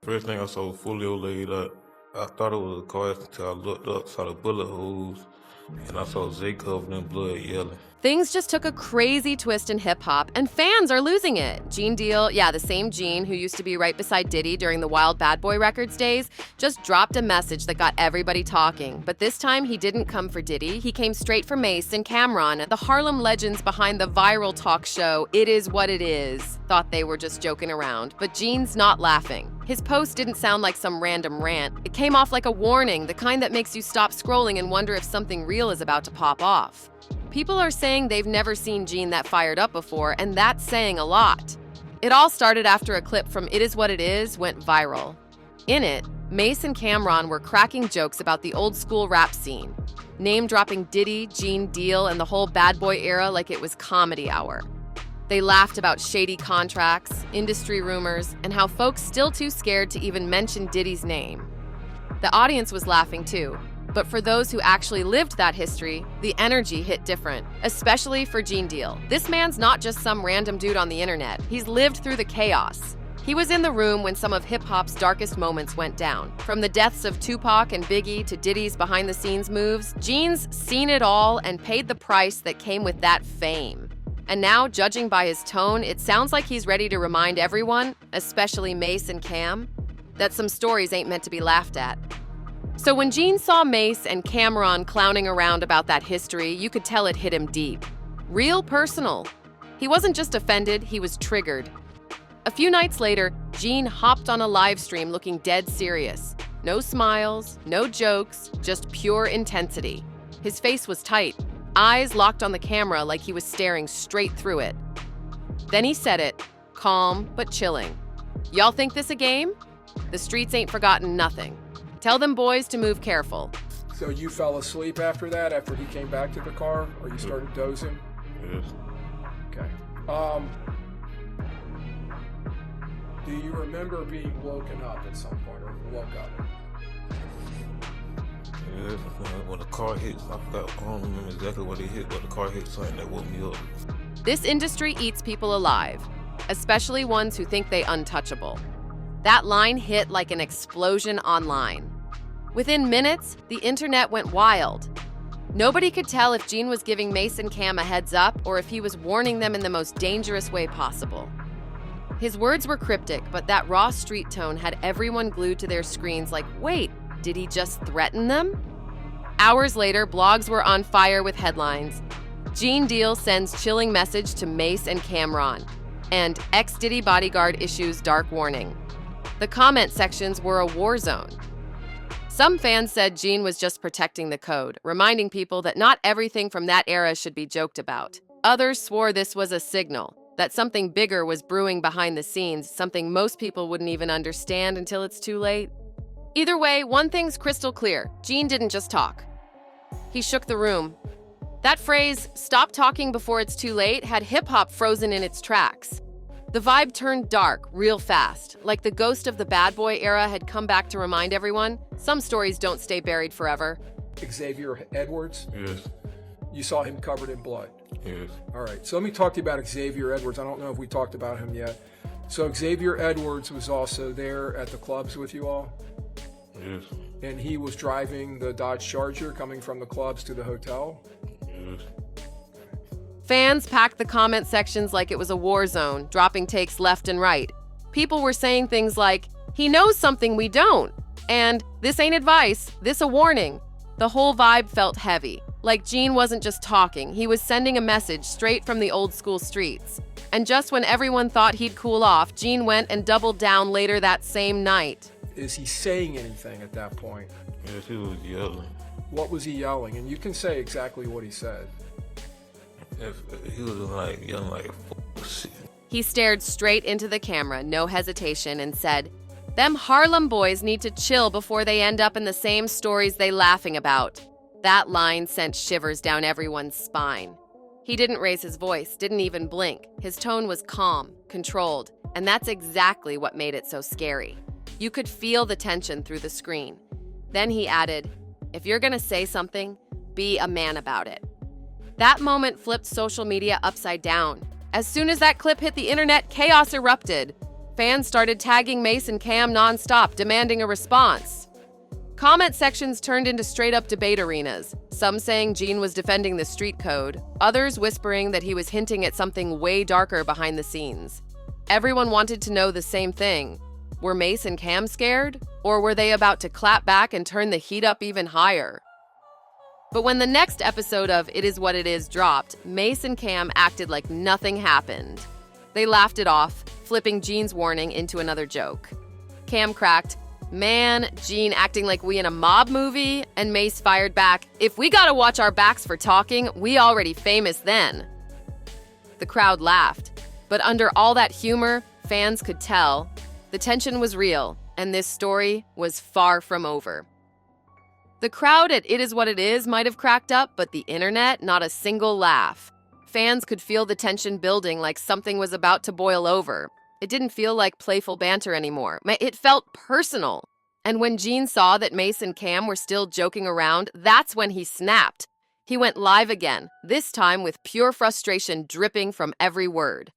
First thing I saw Foolio laid up. I thought it was a car until I looked up, saw the bullet holes, and I saw Zay covered in blood yelling. Things just took a crazy twist in hip-hop, and fans are losing it. Gene Deal, yeah, the same Gene who used to be right beside Diddy during the Wild Bad Boy Records days, just dropped a message that got everybody talking. But this time, he didn't come for Diddy. He came straight for Mace and Cameron, the Harlem legends behind the viral talk show It Is What It Is. Thought they were just joking around, but Gene's not laughing. His post didn't sound like some random rant. It came off like a warning, the kind that makes you stop scrolling and wonder if something real is about to pop off. People are saying they've never seen Gene that fired up before, and that's saying a lot. It all started after a clip from It Is What It Is went viral. In it, Mace and Cameron were cracking jokes about the old school rap scene, name-dropping Diddy, Gene Deal, and the whole bad boy era like it was comedy hour. They laughed about shady contracts, industry rumors, and how folks still too scared to even mention Diddy's name. The audience was laughing too. But for those who actually lived that history, the energy hit different, especially for Gene Deal. This man's not just some random dude on the internet. He's lived through the chaos. He was in the room when some of hip-hop's darkest moments went down. From the deaths of Tupac and Biggie to Diddy's behind-the-scenes moves, Gene's seen it all and paid the price that came with that fame. And now, judging by his tone, it sounds like he's ready to remind everyone, especially Mace and Cam, that some stories ain't meant to be laughed at. So when Gene saw Mace and Cameron clowning around about that history, you could tell it hit him deep. Real personal. He wasn't just offended, he was triggered. A few nights later, Gene hopped on a live stream looking dead serious. No smiles, no jokes, just pure intensity. His face was tight, eyes locked on the camera like he was staring straight through it. Then he said it, calm but chilling. Y'all think this a game? The streets ain't forgotten nothing. Tell them boys to move careful. So you fell asleep after that, after he came back to the car, or you started dozing? Yes. Okay. Do you remember being woken up at some point, or woke up? Yes. When the car hit, I don't remember exactly what it hit, but the car hit something that woke me up. This industry eats people alive, especially ones who think they untouchable. That line hit like an explosion online. Within minutes, the internet went wild. Nobody could tell if Gene was giving Mace and Cam a heads up or if he was warning them in the most dangerous way possible. His words were cryptic, but that raw street tone had everyone glued to their screens like, wait, did he just threaten them? Hours later, blogs were on fire with headlines. Gene Deal sends chilling message to Mace and Cameron, and ex-Diddy bodyguard issues dark warning. The comment sections were a war zone. Some fans said Gene was just protecting the code, reminding people that not everything from that era should be joked about. Others swore this was a signal, that something bigger was brewing behind the scenes, something most people wouldn't even understand until it's too late. Either way, one thing's crystal clear. Gene didn't just talk. He shook the room. That phrase, stop talking before it's too late, had hip-hop frozen in its tracks. The vibe turned dark real fast, like the ghost of the bad boy era had come back to remind everyone, some stories don't stay buried forever. Xavier Edwards? Yes. You saw him covered in blood? Yes. All right, so let me talk to you about Xavier Edwards. I don't know if we talked about him yet. So Xavier Edwards was also there at the clubs with you all? Yes. And he was driving the Dodge Charger coming from the clubs to the hotel? Yes. Fans packed the comment sections like it was a war zone, dropping takes left and right. People were saying things like, he knows something we don't, and this ain't advice, this a warning. The whole vibe felt heavy, like Gene wasn't just talking, he was sending a message straight from the old school streets. And just when everyone thought he'd cool off, Gene went and doubled down later that same night. Is he saying anything at that point? Yes, he was yelling. What was he yelling? And you can say exactly what he said. He was like yelling like, "F shit." He stared straight into the camera, no hesitation, and said, them Harlem boys need to chill before they end up in the same stories they laughing about. That line sent shivers down everyone's spine. He didn't raise his voice, didn't even blink. His tone was calm, controlled, and that's exactly what made it so scary. You could feel the tension through the screen. Then he added, if you're gonna say something, be a man about it. That moment flipped social media upside down. As soon as that clip hit the internet, chaos erupted. Fans started tagging Mace and Cam nonstop, demanding a response. Comment sections turned into straight-up debate arenas, some saying Gene was defending the street code, others whispering that he was hinting at something way darker behind the scenes. Everyone wanted to know the same thing. Were Mace and Cam scared? Or were they about to clap back and turn the heat up even higher? But when the next episode of It Is What It Is dropped, Mace and Cam acted like nothing happened. They laughed it off, flipping Gene's warning into another joke. Cam cracked, "Man, Gene acting like we in a mob movie," and Mace fired back, "If we gotta watch our backs for talking, we already famous then." The crowd laughed, but under all that humor, fans could tell the tension was real, and this story was far from over. The crowd at It Is What It Is might have cracked up, but the internet, not a single laugh. Fans could feel the tension building like something was about to boil over. It didn't feel like playful banter anymore. It felt personal. And when Gene saw that Mace and Cam were still joking around, that's when he snapped. He went live again, this time with pure frustration dripping from every word.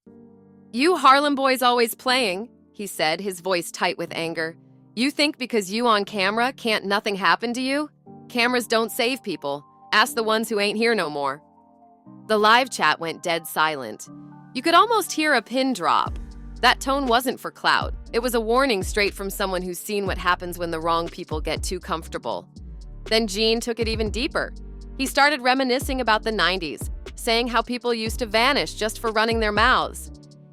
"You Harlem boys always playing," he said, his voice tight with anger. "You think because you on camera can't nothing happen to you? Cameras don't save people. Ask the ones who ain't here no more." The live chat went dead silent. You could almost hear a pin drop. That tone wasn't for clout. It was a warning straight from someone who's seen what happens when the wrong people get too comfortable. Then Gene took it even deeper. He started reminiscing about the 90s, saying how people used to vanish just for running their mouths.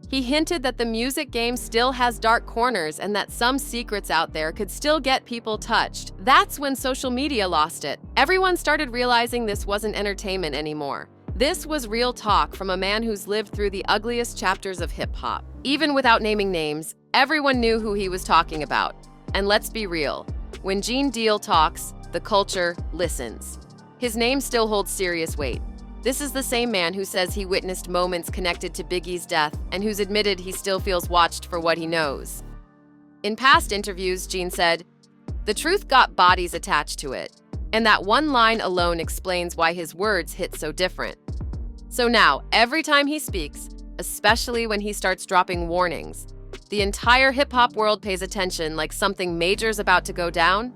He hinted that the music game still has dark corners and that some secrets out there could still get people touched. That's when social media lost it. Everyone started realizing this wasn't entertainment anymore. This was real talk from a man who's lived through the ugliest chapters of hip-hop. Even without naming names, everyone knew who he was talking about. And let's be real, when Gene Deal talks, the culture listens. His name still holds serious weight. This is the same man who says he witnessed moments connected to Biggie's death and who's admitted he still feels watched for what he knows. In past interviews, Gene said, "The truth got bodies attached to it." And that one line alone explains why his words hit so different. So now, every time he speaks, especially when he starts dropping warnings, the entire hip-hop world pays attention like something major's about to go down.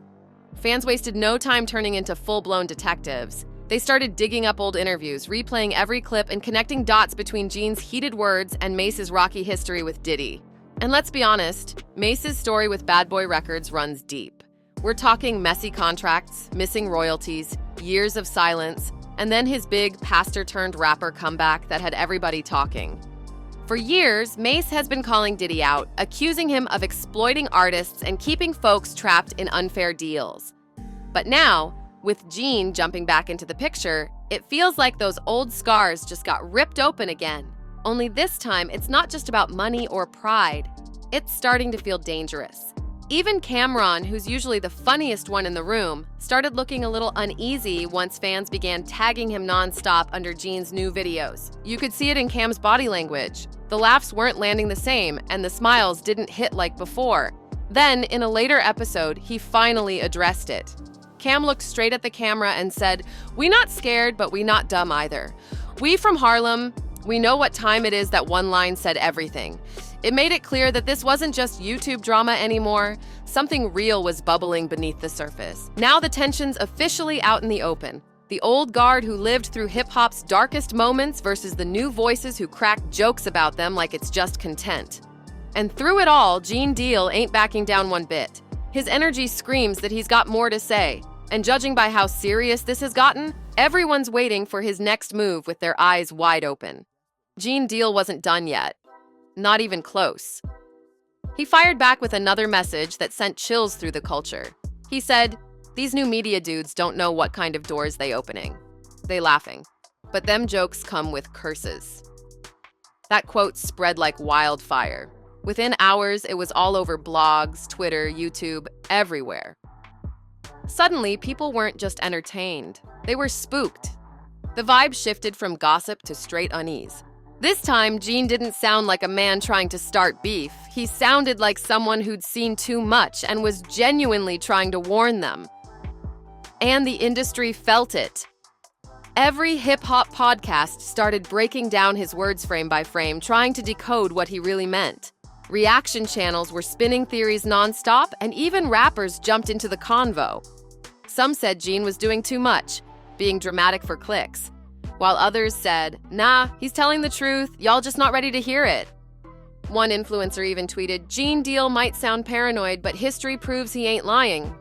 Fans wasted no time turning into full-blown detectives. They started digging up old interviews, replaying every clip, and connecting dots between Gene's heated words and Mace's rocky history with Diddy. And let's be honest, Mace's story with Bad Boy Records runs deep. We're talking messy contracts, missing royalties, years of silence, and then his big pastor-turned-rapper comeback that had everybody talking. For years, Mace has been calling Diddy out, accusing him of exploiting artists and keeping folks trapped in unfair deals. But now, with Gene jumping back into the picture, it feels like those old scars just got ripped open again. Only this time, it's not just about money or pride. It's starting to feel dangerous. Even Cameron, who's usually the funniest one in the room, started looking a little uneasy once fans began tagging him nonstop under Gene's new videos. You could see it in Cam's body language. The laughs weren't landing the same, and the smiles didn't hit like before. Then, in a later episode, he finally addressed it. Cam looked straight at the camera and said, "We not scared, but we not dumb either. We from Harlem, we know what time it is." That one line said everything. It made it clear that this wasn't just YouTube drama anymore. Something real was bubbling beneath the surface. Now the tension's officially out in the open. The old guard who lived through hip-hop's darkest moments versus the new voices who crack jokes about them like it's just content. And through it all, Gene Deal ain't backing down one bit. His energy screams that he's got more to say. And judging by how serious this has gotten, everyone's waiting for his next move with their eyes wide open. Gene Deal wasn't done yet. Not even close. He fired back with another message that sent chills through the culture. He said, "These new media dudes don't know what kind of doors they opening. They laughing. But them jokes come with curses." That quote spread like wildfire. Within hours, it was all over blogs, Twitter, YouTube, everywhere. Suddenly, people weren't just entertained. They were spooked. The vibe shifted from gossip to straight unease. This time, Gene didn't sound like a man trying to start beef. He sounded like someone who'd seen too much and was genuinely trying to warn them. And the industry felt it. Every hip-hop podcast started breaking down his words frame by frame, trying to decode what he really meant. Reaction channels were spinning theories nonstop, and even rappers jumped into the convo. Some said Gene was doing too much, being dramatic for clicks, while others said, nah, he's telling the truth, y'all just not ready to hear it. One influencer even tweeted, Gene Deal might sound paranoid, but history proves he ain't lying.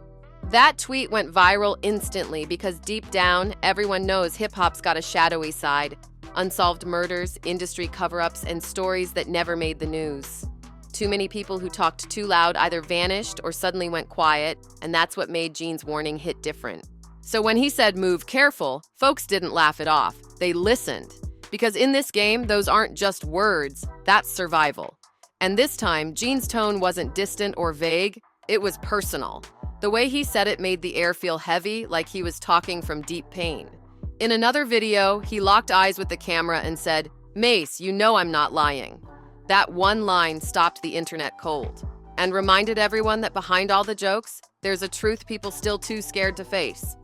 That tweet went viral instantly because deep down, everyone knows hip-hop's got a shadowy side. Unsolved murders, industry cover-ups, and stories that never made the news. Too many people who talked too loud either vanished or suddenly went quiet, and that's what made Gene's warning hit different. So when he said move careful, folks didn't laugh it off. They listened. Because in this game, those aren't just words, that's survival. And this time, Gene's tone wasn't distant or vague, it was personal. The way he said it made the air feel heavy, like he was talking from deep pain. In another video, he locked eyes with the camera and said, Mace, you know I'm not lying. That one line stopped the internet cold and reminded everyone that behind all the jokes, there's a truth people still too scared to face.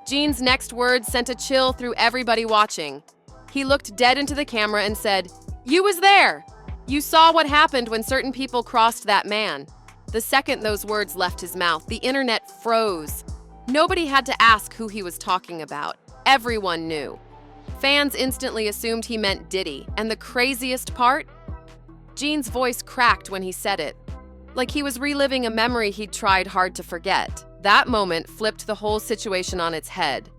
Gene's next words sent a chill through everybody watching. He looked dead into the camera and said, You was there! You saw what happened when certain people crossed that man. The second those words left his mouth, the internet froze. Nobody had to ask who he was talking about. Everyone knew. Fans instantly assumed he meant Diddy, and the craziest part? Gene's voice cracked when he said it, like he was reliving a memory he'd tried hard to forget. That moment flipped the whole situation on its head.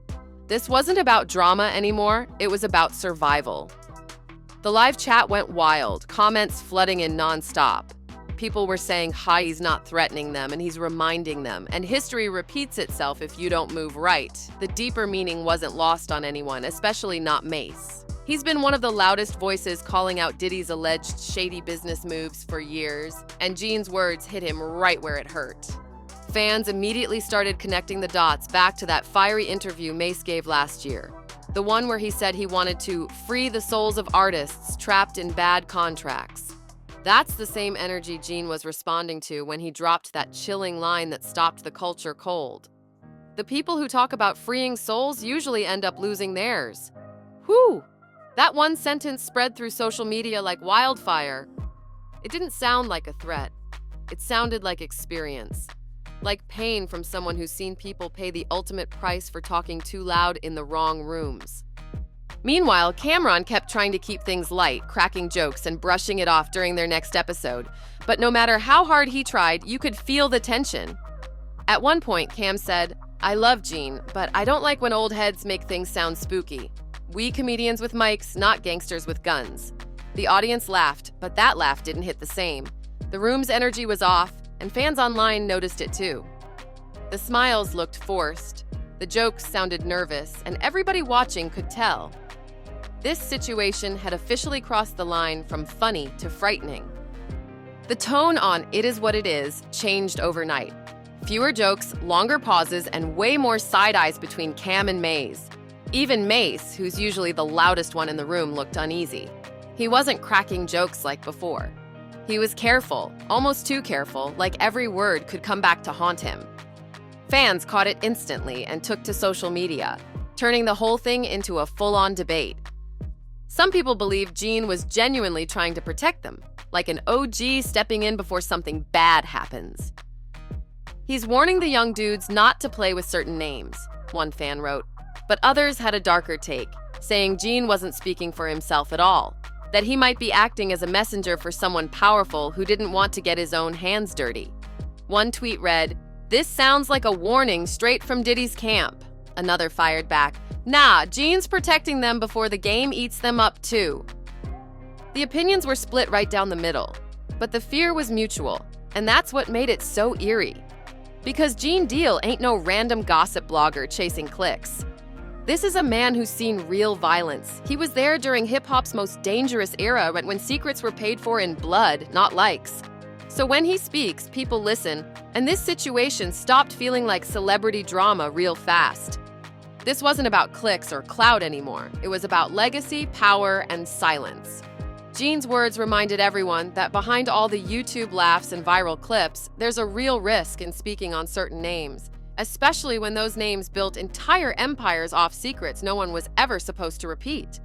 This wasn't about drama anymore, it was about survival. The live chat went wild, comments flooding in nonstop. People were saying, hi, he's not threatening them, and he's reminding them, and history repeats itself if you don't move right. The deeper meaning wasn't lost on anyone, especially not Mace. He's been one of the loudest voices calling out Diddy's alleged shady business moves for years, and Gene's words hit him right where it hurt. Fans immediately started connecting the dots back to that fiery interview Mace gave last year. The one where he said he wanted to free the souls of artists trapped in bad contracts. That's the same energy Gene was responding to when he dropped that chilling line that stopped the culture cold. The people who talk about freeing souls usually end up losing theirs. Whew! That one sentence spread through social media like wildfire. It didn't sound like a threat. It sounded like experience. Like pain from someone who's seen people pay the ultimate price for talking too loud in the wrong rooms. Meanwhile, Cameron kept trying to keep things light, cracking jokes and brushing it off during their next episode. But no matter how hard he tried, you could feel the tension. At one point, Cam said, I love Gene, but I don't like when old heads make things sound spooky. We comedians with mics, not gangsters with guns. The audience laughed, but that laugh didn't hit the same. The room's energy was off, and fans online noticed it too. The smiles looked forced, the jokes sounded nervous, and everybody watching could tell. This situation had officially crossed the line from funny to frightening. The tone on It Is What It Is changed overnight. Fewer jokes, longer pauses, and way more side eyes between Cam and Maze. Even Mace, who's usually the loudest one in the room, looked uneasy. He wasn't cracking jokes like before. He was careful, almost too careful, like every word could come back to haunt him. Fans caught it instantly and took to social media, turning the whole thing into a full-on debate. Some people believe Gene was genuinely trying to protect them, like an OG stepping in before something bad happens. He's warning the young dudes not to play with certain names, one fan wrote. But others had a darker take, saying Gene wasn't speaking for himself at all, that he might be acting as a messenger for someone powerful who didn't want to get his own hands dirty. One tweet read, This sounds like a warning straight from Diddy's camp. Another fired back, Nah, Gene's protecting them before the game eats them up too. The opinions were split right down the middle, but the fear was mutual, and that's what made it so eerie. Because Gene Deal ain't no random gossip blogger chasing clicks. This is a man who's seen real violence. He was there during hip-hop's most dangerous era when secrets were paid for in blood, not likes. So when he speaks, people listen, and this situation stopped feeling like celebrity drama real fast. This wasn't about clicks or clout anymore. It was about legacy, power, and silence. Gene's words reminded everyone that behind all the YouTube laughs and viral clips, there's a real risk in speaking on certain names, especially when those names built entire empires off secrets no one was ever supposed to repeat.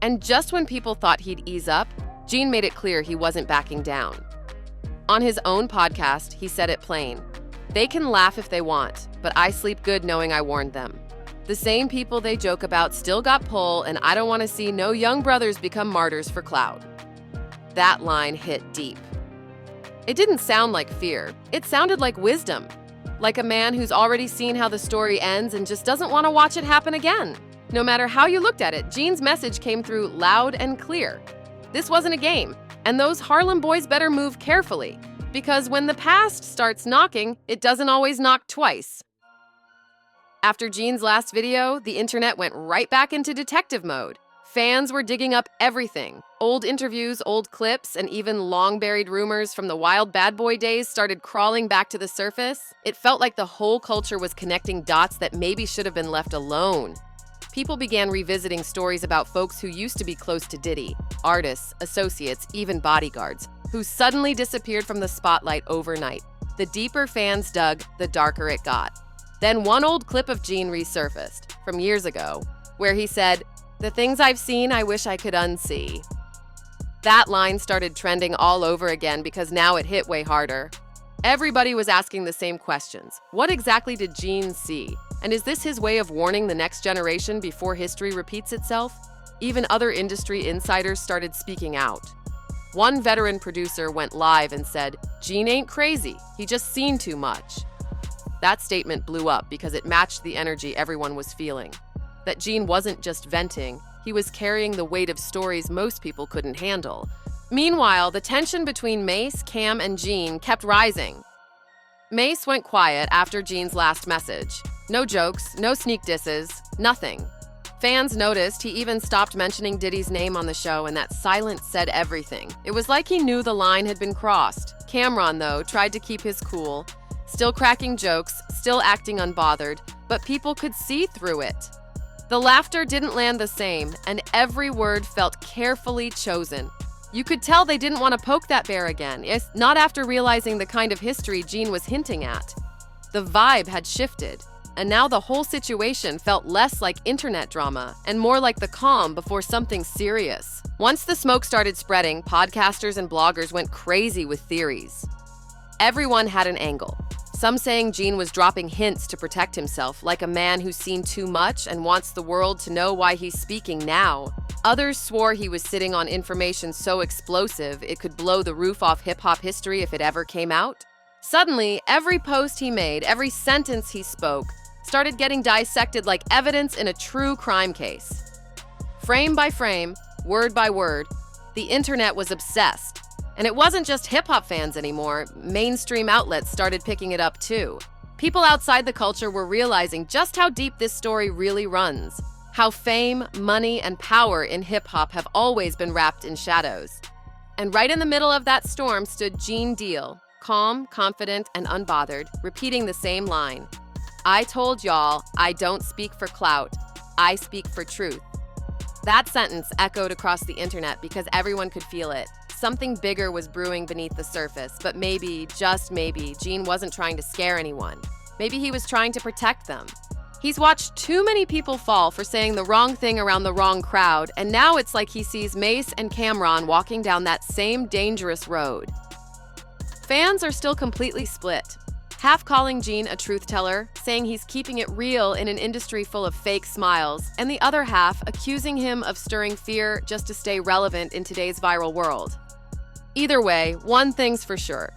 And just when people thought he'd ease up, Gene made it clear he wasn't backing down. On his own podcast, he said it plain. They can laugh if they want, but I sleep good knowing I warned them. The same people they joke about still got pull, and I don't want to see no young brothers become martyrs for clout. That line hit deep. It didn't sound like fear. It sounded like wisdom. Like a man who's already seen how the story ends and just doesn't want to watch it happen again. No matter how you looked at it, Gene's message came through loud and clear. This wasn't a game, and those Harlem boys better move carefully, because when the past starts knocking, it doesn't always knock twice. After Gene's last video, the internet went right back into detective mode. Fans were digging up everything. Old interviews, old clips, and even long-buried rumors from the wild bad boy days started crawling back to the surface. It felt like the whole culture was connecting dots that maybe should have been left alone. People began revisiting stories about folks who used to be close to Diddy, artists, associates, even bodyguards, who suddenly disappeared from the spotlight overnight. The deeper fans dug, the darker it got. Then one old clip of Gene resurfaced, from years ago, where he said, "The things I've seen, I wish I could unsee." That line started trending all over again because now it hit way harder. Everybody was asking the same questions. What exactly did Gene see? And is this his way of warning the next generation before history repeats itself? Even other industry insiders started speaking out. One veteran producer went live and said, "Gene ain't crazy, he just seen too much." That statement blew up because it matched the energy everyone was feeling. That Gene wasn't just venting, he was carrying the weight of stories most people couldn't handle. Meanwhile, the tension between Mace, Cam, and Gene kept rising. Mace went quiet after Gene's last message. No jokes, no sneak disses, nothing. Fans noticed he even stopped mentioning Diddy's name on the show, and that silence said everything. It was like he knew the line had been crossed. Cameron, though, tried to keep his cool, still cracking jokes, still acting unbothered, but people could see through it. The laughter didn't land the same, and every word felt carefully chosen. You could tell they didn't want to poke that bear again, not after realizing the kind of history Gene was hinting at. The vibe had shifted, and now the whole situation felt less like internet drama and more like the calm before something serious. Once the smoke started spreading, podcasters and bloggers went crazy with theories. Everyone had an angle. Some saying Gene was dropping hints to protect himself, like a man who's seen too much and wants the world to know why he's speaking now. Others swore he was sitting on information so explosive it could blow the roof off hip-hop history if it ever came out. Suddenly, every post he made, every sentence he spoke, started getting dissected like evidence in a true crime case. Frame by frame, word by word, the internet was obsessed. And it wasn't just hip-hop fans anymore. Mainstream outlets started picking it up too. People outside the culture were realizing just how deep this story really runs. How fame, money, and power in hip-hop have always been wrapped in shadows. And right in the middle of that storm stood Gene Deal, calm, confident, and unbothered, repeating the same line. "I told y'all, I don't speak for clout. I speak for truth." That sentence echoed across the internet because everyone could feel it. Something bigger was brewing beneath the surface, but maybe, just maybe, Gene wasn't trying to scare anyone. Maybe he was trying to protect them. He's watched too many people fall for saying the wrong thing around the wrong crowd, and now it's like he sees Mace and Cameron walking down that same dangerous road. Fans are still completely split. Half calling Gene a truth teller, saying he's keeping it real in an industry full of fake smiles, and the other half accusing him of stirring fear just to stay relevant in today's viral world. Either way, one thing's for sure.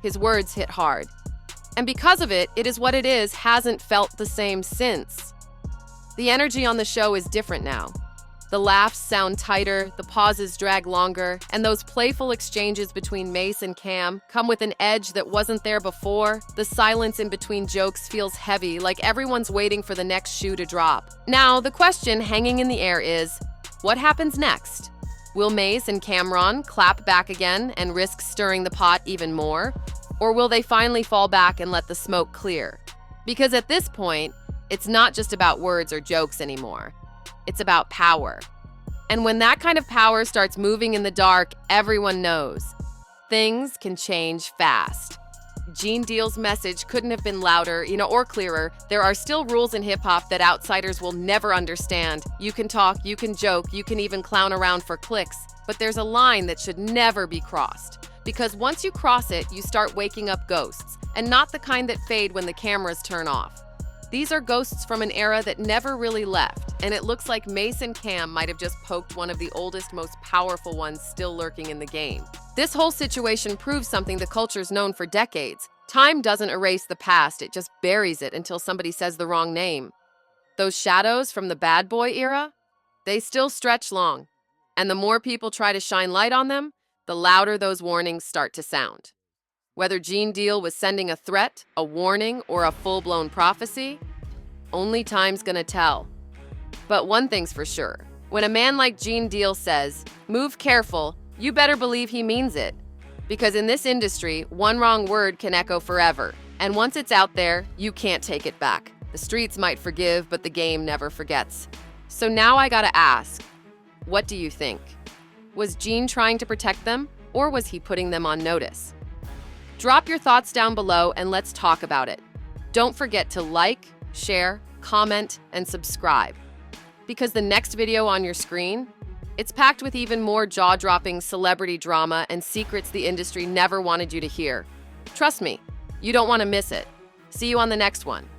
His words hit hard. And because of it, It Is What It Is hasn't felt the same since. The energy on the show is different now. The laughs sound tighter, the pauses drag longer, and those playful exchanges between Mace and Cam come with an edge that wasn't there before. The silence in between jokes feels heavy, like everyone's waiting for the next shoe to drop. Now, the question hanging in the air is, what happens next? Will Mace and Cameron clap back again and risk stirring the pot even more? Or will they finally fall back and let the smoke clear? Because at this point, it's not just about words or jokes anymore. It's about power. And when that kind of power starts moving in the dark, everyone knows. Things can change fast. Gene Deal's message couldn't have been louder, or clearer. There are still rules in hip-hop that outsiders will never understand. You can talk, you can joke, you can even clown around for clicks, but there's a line that should never be crossed. Because once you cross it, you start waking up ghosts, and not the kind that fade when the cameras turn off. These are ghosts from an era that never really left, and it looks like Mace and Cam might have just poked one of the oldest, most powerful ones still lurking in the game. This whole situation proves something the culture's known for decades. Time doesn't erase the past, it just buries it until somebody says the wrong name. Those shadows from the bad boy era, they still stretch long, and the more people try to shine light on them, the louder those warnings start to sound. Whether Gene Deal was sending a threat, a warning, or a full-blown prophecy, only time's gonna tell. But one thing's for sure, when a man like Gene Deal says, "Move careful," you better believe he means it. Because in this industry, one wrong word can echo forever, and once it's out there, you can't take it back. The streets might forgive, but the game never forgets. So now I gotta ask, what do you think? Was Gene trying to protect them, or was he putting them on notice? Drop your thoughts down below and let's talk about it. Don't forget to like, share, comment, and subscribe. Because the next video on your screen, it's packed with even more jaw-dropping celebrity drama and secrets the industry never wanted you to hear. Trust me, you don't want to miss it. See you on the next one.